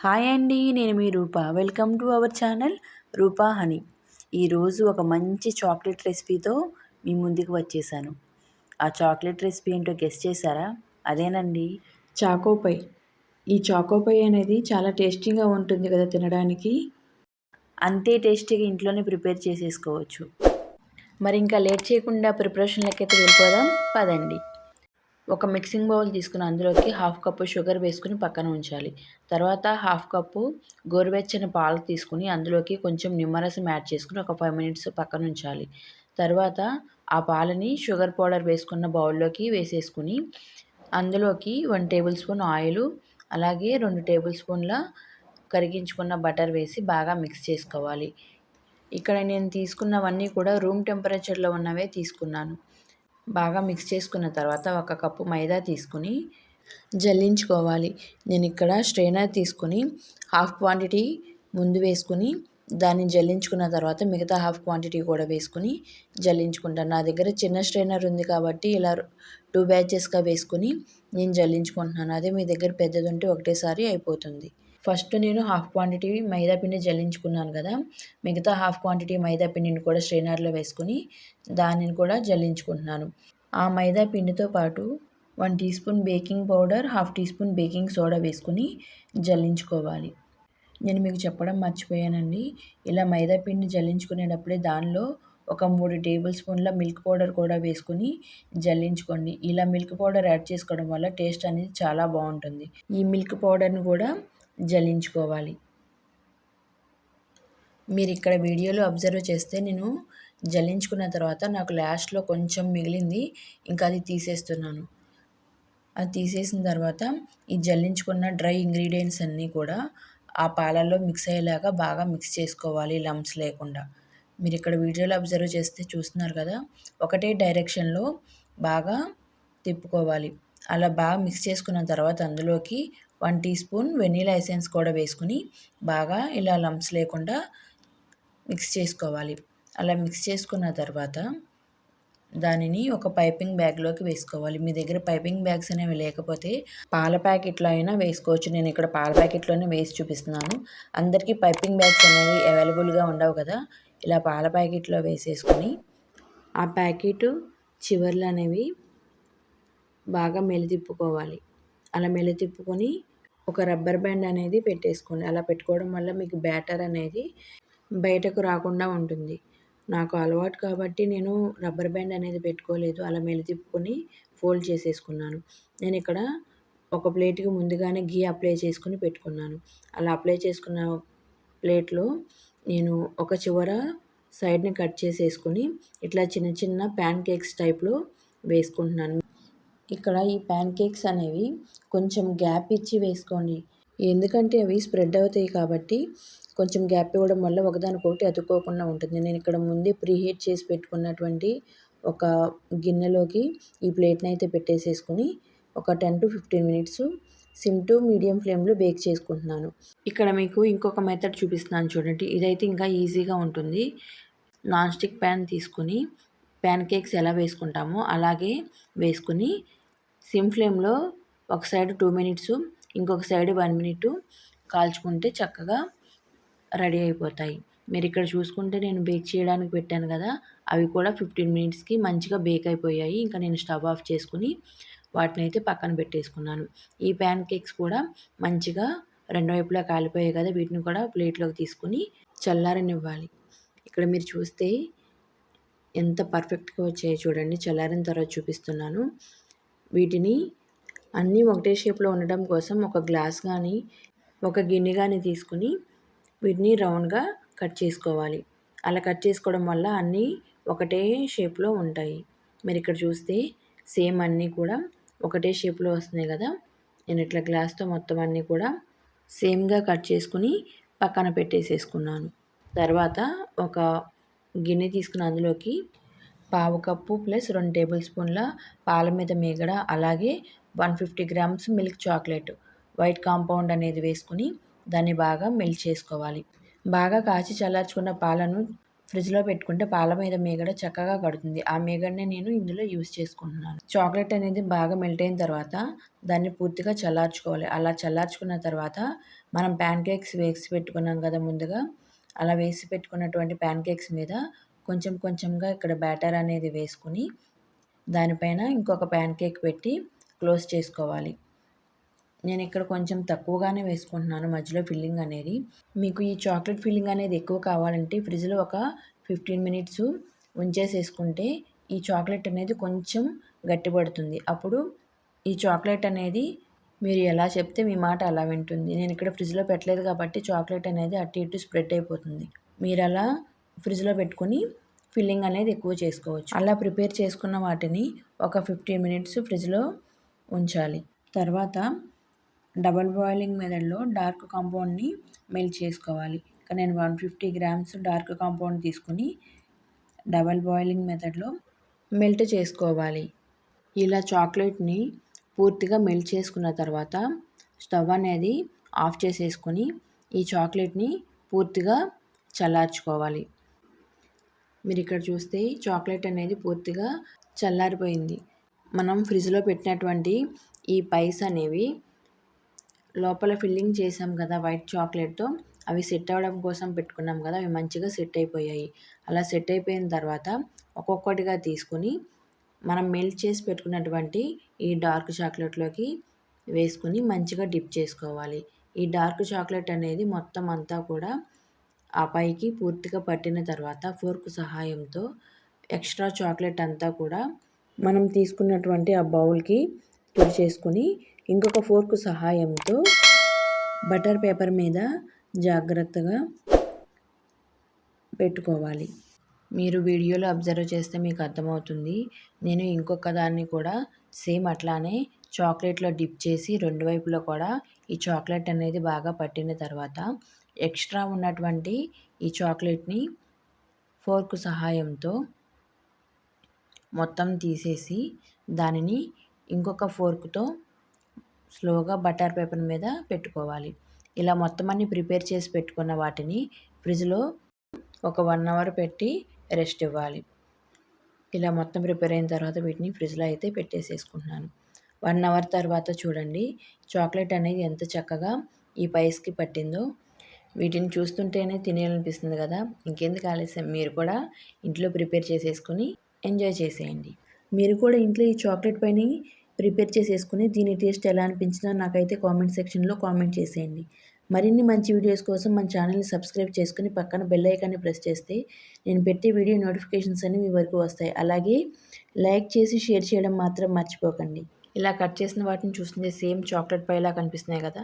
Hi అండి. నేను మీ Roopa. Welcome to our channel Roopa honey. ఈరోజు ఒక మంచి చాక్లెట్ రెసిపీతో మీ ముందుకు వచ్చేసాను. ఆ చాక్లెట్ రెసిపీ ఏంటో గెస్ చేశారా? అదేనండి చాకోపై. ఈ చాకోపై అనేది చాలా టేస్టీగా ఉంటుంది కదా తినడానికి. అంతే టేస్టీగా ఇంట్లోనే ప్రిపేర్ చేసేసుకోవచ్చు. మరి ఇంకా లేట్ చేయకుండా ప్రిపరేషన్లకైతే వెళ్ళిపోదాం పదండి. ఒక మిక్సింగ్ బౌల్ తీసుకుని అందులోకి హాఫ్ కప్పు షుగర్ వేసుకుని పక్కన ఉంచాలి. తర్వాత హాఫ్ కప్పు గోరువెచ్చని పాలు తీసుకుని అందులోకి కొంచెం నిమ్మరసం యాడ్ చేసుకుని ఒక 5 మినిట్స్ పక్కన ఉంచాలి. తర్వాత ఆ పాలని షుగర్ పౌడర్ వేసుకున్న బౌల్లోకి వేసేసుకుని అందులోకి 1 టేబుల్ స్పూన్ ఆయిలు, అలాగే 2 టేబుల్ స్పూన్ల కరిగించుకున్న బటర్ వేసి బాగా మిక్స్ చేసుకోవాలి. ఇక్కడ నేను తీసుకున్నవన్నీ కూడా రూమ్ టెంపరేచర్లో ఉన్నవే తీసుకున్నాను. బాగా మిక్స్ చేసుకున్న తర్వాత ఒక కప్పు మైదా తీసుకుని జల్లించుకోవాలి. నేను ఇక్కడ స్ట్రైనర్ తీసుకుని హాఫ్ క్వాంటిటీ ముందు వేసుకుని దాన్ని జల్లించుకున్న తర్వాత మిగతా హాఫ్ క్వాంటిటీ కూడా వేసుకుని జల్లించుకుంటాను. నా దగ్గర చిన్న స్ట్రైనర్ ఉంది కాబట్టి ఇలా 2 బ్యాచెస్గా వేసుకుని నేను జల్లించుకుంటున్నాను. అదే మీ దగ్గర పెద్దది ఉంటే ఒకటేసారి అయిపోతుంది. ఫస్ట్ నేను హాఫ్ క్వాంటిటీ మైదా పిండి జల్లించుకున్నాను కదా, మిగతా హాఫ్ క్వాంటిటీ మైదా పిండిని కూడా స్ట్రైనర్లో వేసుకుని దానిని కూడా జల్లించుకుంటున్నాను. ఆ మైదా పిండితో పాటు 1 teaspoon baking powder, half teaspoon baking soda వేసుకుని జల్లించుకోవాలి. నేను మీకు చెప్పడం మర్చిపోయానండి. ఇలా మైదా పిండి జల్లించుకునేటప్పుడే దానిలో ఒక 3 టేబుల్ స్పూన్ల మిల్క్ పౌడర్ కూడా వేసుకుని జల్లించుకోండి. ఇలా మిల్క్ పౌడర్ యాడ్ చేసుకోవడం వల్ల టేస్ట్ అనేది చాలా బాగుంటుంది. ఈ మిల్క్ పౌడర్ని కూడా జల్లించుకోవాలి. మీరు ఇక్కడ వీడియోలో అబ్జర్వ్ చేస్తే నేను జల్లించుకున్న తర్వాత నాకు లాస్ట్లో కొంచెం మిగిలింది, ఇంకా అది తీసేస్తున్నాను. అది తీసేసిన తర్వాత ఈ జల్లించుకున్న డ్రై ఇంగ్రీడియంట్స్ అన్నీ కూడా ఆ పాలల్లో మిక్స్ అయ్యేలాగా బాగా మిక్స్ చేసుకోవాలి, లంప్స్ లేకుండా. మీరు ఇక్కడ వీడియోలో అబ్జర్వ్ చేస్తే చూస్తున్నారు కదా, ఒకటే డైరెక్షన్లో బాగా తిప్పుకోవాలి. అలా బాగా మిక్స్ చేసుకున్న తర్వాత అందులోకి 1 టీ స్పూన్ వెనీలా ఎసెన్స్ కూడా వేసుకుని బాగా ఇలా లంప్స్ లేకుండా మిక్స్ చేసుకోవాలి. అలా మిక్స్ చేసుకున్న తర్వాత దానిని ఒక పైపింగ్ బ్యాగ్లోకి వేసుకోవాలి. మీ దగ్గర పైపింగ్ బ్యాగ్స్ అనేవి లేకపోతే పాల ప్యాకెట్లో అయినా వేసుకోవచ్చు. నేను ఇక్కడ పాల ప్యాకెట్లోనే వేసి చూపిస్తున్నాను. అందరికీ పైపింగ్ బ్యాగ్స్ అనేవి అవైలబుల్గా ఉండవు కదా, ఇలా పాల ప్యాకెట్లో వేసేసుకుని ఆ ప్యాకెట్ చివర్లు అనేవి బాగా మెలితిప్పుకోవాలి. అలా మెలితిప్పుకొని ఒక రబ్బర్ బ్యాండ్ అనేది పెట్టేసుకోండి. అలా పెట్టుకోవడం వల్ల మీకు బ్యాటర్ అనేది బయటకు రాకుండా ఉంటుంది. నాకు అలవాటు కాబట్టి నేను రబ్బర్ బ్యాండ్ అనేది పెట్టుకోలేదు. అలా మెలితిప్పుకొని ఫోల్డ్ చేసేసుకున్నాను. నేను ఇక్కడ ఒక ప్లేట్కి ముందుగానే ఘీ అప్లై చేసుకుని పెట్టుకున్నాను. అలా అప్లై చేసుకున్న ప్లేట్లో నేను ఒక చివర సైడ్ని కట్ చేసేసుకుని ఇట్లా చిన్న చిన్న ప్యాన్ కేక్స్ టైప్లో వేసుకుంటున్నాను. ఇక్కడ ఈ ప్యాన్ కేక్స్ అనేవి కొంచెం గ్యాప్ ఇచ్చి వేసుకోండి. ఎందుకంటే అవి స్ప్రెడ్ అవుతాయి కాబట్టి కొంచెం గ్యాప్ ఇవ్వడం వల్ల ఒకదానికొకటి అతుక్కోకుండా ఉంటుంది. నేను ఇక్కడ ముందే ప్రీహీట్ చేసి పెట్టుకున్నటువంటి ఒక గిన్నెలోకి ఈ ప్లేట్ని అయితే పెట్టేసేసుకుని ఒక 10 to 15 minutes SIM to medium ఫ్లేమ్లో బేక్ చేసుకుంటున్నాను. ఇక్కడ మీకు ఇంకొక మెథడ్ చూపిస్తున్నాను చూడండి. ఇదైతే ఇంకా ఈజీగా ఉంటుంది. నాన్ స్టిక్ ప్యాన్ తీసుకుని ప్యాన్ కేక్స్ ఎలా వేసుకుంటామో అలాగే వేసుకుని సిమ్ ఫ్లేమ్లో ఒక సైడ్ 2 మినిట్స్, ఇంకొక సైడ్ 1 మినిట్ కాల్చుకుంటే చక్కగా రెడీ అయిపోతాయి. మీరు ఇక్కడ చూసుకుంటే నేను బేక్ చేయడానికి పెట్టాను కదా, అవి కూడా 15 మినిట్స్కి మంచిగా బేక్ అయిపోయాయి. ఇంకా నేను స్టవ్ ఆఫ్ చేసుకుని వాటిని అయితే పక్కన పెట్టేసుకున్నాను. ఈ ప్యాన్ కేక్స్ కూడా మంచిగా రెండు వైపులా కాలిపోయాయి కదా, వీటిని కూడా ప్లేట్లోకి తీసుకుని చల్లారనివ్వాలి. ఇక్కడ మీరు చూస్తే ఎంత పర్ఫెక్ట్గా వచ్చాయో చూడండి. చల్లారిన తర్వాత చూపిస్తున్నాను. వీటిని అన్నీ ఒకటే షేప్లో ఉండడం కోసం ఒక గ్లాస్ కానీ ఒక గిన్నె కానీ తీసుకుని వీటిని రౌండ్గా కట్ చేసుకోవాలి. అలా కట్ చేసుకోవడం వల్ల అన్నీ ఒకటే షేప్లో ఉంటాయి. మీరు ఇక్కడ చూస్తే సేమ్ అన్నీ కూడా ఒకటే షేప్లో వస్తున్నాయి కదా. నేను ఇట్లా గ్లాస్తో మొత్తం అన్నీ కూడా సేమ్గా కట్ చేసుకుని పక్కన పెట్టేసేసుకున్నాను. తర్వాత ఒక గిన్నె తీసుకుని అందులోకి పావు కప్పు ప్లస్ 2 టేబుల్ స్పూన్ల పాల మీద మీగడ, అలాగే 150 grams milk chocolate white compound అనేది వేసుకుని దాన్ని బాగా మెల్ట్ చేసుకోవాలి. బాగా కాచి చల్లార్చుకున్న పాలను ఫ్రిడ్జ్‌లో పెట్టుకుంటే పాల మీద మీగడ చక్కగా కడుతుంది. ఆ మీగడనే నేను ఇందులో యూజ్ చేసుకుంటున్నాను. చాక్లెట్ అనేది బాగా మెల్ట్ అయిన తర్వాత దాన్ని పూర్తిగా చల్లార్చుకోవాలి. అలా చల్లార్చుకున్న తర్వాత మనం ప్యాన్ కేక్స్ వేసి పెట్టుకున్నాం కదా ముందుగా, అలా వేసి పెట్టుకున్నటువంటి ప్యాన్ కేక్స్ మీద కొంచెం కొంచెంగా ఇక్కడ బ్యాటర్ అనేది వేసుకొని దానిపైన ఇంకొక ప్యాన్ కేక్ పెట్టి క్లోజ్ చేసుకోవాలి. నేనిక్కడ కొంచెం తక్కువగానే వేసుకుంటున్నాను మధ్యలో ఫిల్లింగ్ అనేది. మీకు ఈ చాక్లెట్ ఫిల్లింగ్ అనేది ఎక్కువ కావాలంటే ఫ్రిడ్జ్‌లో ఒక 15 మినిట్స్ ఉంచేసేసుకుంటే ఈ చాక్లెట్ అనేది కొంచెం గట్టిపడుతుంది. అప్పుడు ఈ చాక్లెట్ అనేది మీరు ఎలా చెప్తే మీ మాట అలా వింటుంది. నేనిక్కడ ఫ్రిడ్జ్‌లో పెట్టలేదు కాబట్టి చాక్లెట్ అనేది అటు ఇటు స్ప్రెడ్ అయిపోతుంది. మీరలా ఫ్రిడ్జ్‌లో పెట్టుకొని ఫిల్లింగ్ అనేది ఎక్కువ చేసుకోవచ్చు. అలా ప్రిపేర్ చేసుకున్న వాటిని ఒక 15 మినిట్స్ ఫ్రిడ్జ్‌లో ఉంచాలి. తర్వాత డబుల్ బాయిలింగ్ మెథడ్‌లో డార్క్ కాంపౌండ్‌ని మెల్ట్ చేసుకోవాలి. ఇక్కడ నేను 150 గ్రామ్స్ డార్క్ కాంపౌండ్ తీసుకొని డబుల్ బాయిలింగ్ మెథడ్‌లో మెల్ట్ చేసుకోవాలి. ఇలా చాక్లెట్‌ని పూర్తిగా మెల్ట్ చేసుకున్న తర్వాత స్టవ్ అనేది ఆఫ్ చేసేసుకొని ఈ చాక్లెట్‌ని పూర్తిగా చల్లార్చుకోవాలి. మీరిక్కడ చూస్తే చాక్లెట్ అనేది పూర్తిగా చల్లారిపోయింది. మనం ఫ్రిడ్జ్‌లో పెట్టినటువంటి ఈ పైస్ అనేవి లోపల ఫిల్లింగ్ చేసాం కదా వైట్ చాక్లెట్‌తో, అవి సెట్ అవ్వడం కోసం పెట్టుకున్నాం కదా, అవి మంచిగా సెట్ అయిపోయాయి. అలా సెట్ అయిపోయిన తర్వాత ఒక్కొక్కటిగా తీసుకొని మనం మెల్ట్ చేసి పెట్టుకున్నటువంటి ఈ డార్క్ చాక్లెట్‌లోకి వేసుకొని మంచిగా డిప్ చేసుకోవాలి. ఈ డార్క్ చాక్లెట్ అనేది మొత్తం అంతా కూడా ఆ పైకి పూర్తిగా పట్టిన తర్వాత ఫోర్క్ సహాయంతో ఎక్స్ట్రా చాక్లెట్ అంతా కూడా మనం తీసుకున్నటువంటి ఆ బౌల్‌కి తుడిచేసుకొని ఇంకొక ఫోర్క్ సహాయంతో బటర్ పేపర్ మీద జాగ్రత్తగా పెట్టుకోవాలి. మీరు వీడియోలో అబ్జర్వ్ చేస్తే మీకు అర్థమవుతుంది. నేను ఇంకొక దాన్ని కూడా సేమ్ అట్లానే చాక్లెట్‌లో డిప్ చేసి రెండు వైపులా కూడా ఈ చాక్లెట్ అనేది బాగా పట్టిన తర్వాత ఎక్స్ట్రా ఉన్నటువంటి ఈ చాక్లెట్‌ని ఫోర్క్ సహాయంతో మొత్తం తీసేసి దానిని ఇంకొక ఫోర్క్‌తో స్లోగా బటర్ పేపర్ మీద పెట్టుకోవాలి. ఇలా మొత్తం అన్నీ ప్రిపేర్ చేసి పెట్టుకున్న వాటిని ఫ్రిడ్జ్‌లో ఒక 1 అవర్ పెట్టి రెస్ట్ ఇవ్వాలి. ఇలా మొత్తం ప్రిపేర్ అయిన తర్వాత వీటిని ఫ్రిడ్జ్‌లో అయితే పెట్టేసేసుకుంటున్నాను. 1 అవర్ తర్వాత చూడండి చాక్లెట్ అనేది ఎంత చక్కగా ఈ పైస్‌కి పట్టిందో. వీటిని చూస్తుంటేనే తినేయాలనిపిస్తుంది కదా! ఇంకెందుకు ఆలస్యం, మీరు కూడా ఇంట్లో ప్రిపేర్ చేసేసుకొని ఎంజాయ్ చేసేయండి. మీరు కూడా ఇంట్లో ఈ చాక్లెట్ పైని ప్రిపేర్ చేసేసుకొని దీని టేస్ట్ ఎలా అనిపించిందో నాకైతే కామెంట్ సెక్షన్‌లో కామెంట్ చేసేయండి. మరిన్ని మంచి వీడియోస్ కోసం మన ఛానల్‌ని సబ్స్క్రైబ్ చేసుకొని పక్కన బెల్ ఐకాన్ని ప్రెస్ చేస్తే నేను పెట్టే వీడియో నోటిఫికేషన్స్ అన్నీ మీ వరకు వస్తాయి. అలాగే లైక్ చేసి షేర్ చేయడం మాత్రం మర్చిపోకండి. ఇలా కట్ చేసిన వాటిని చూస్తుంటే సేమ్ చాక్లెట్ పైలా కనిపిస్తున్నాయి కదా!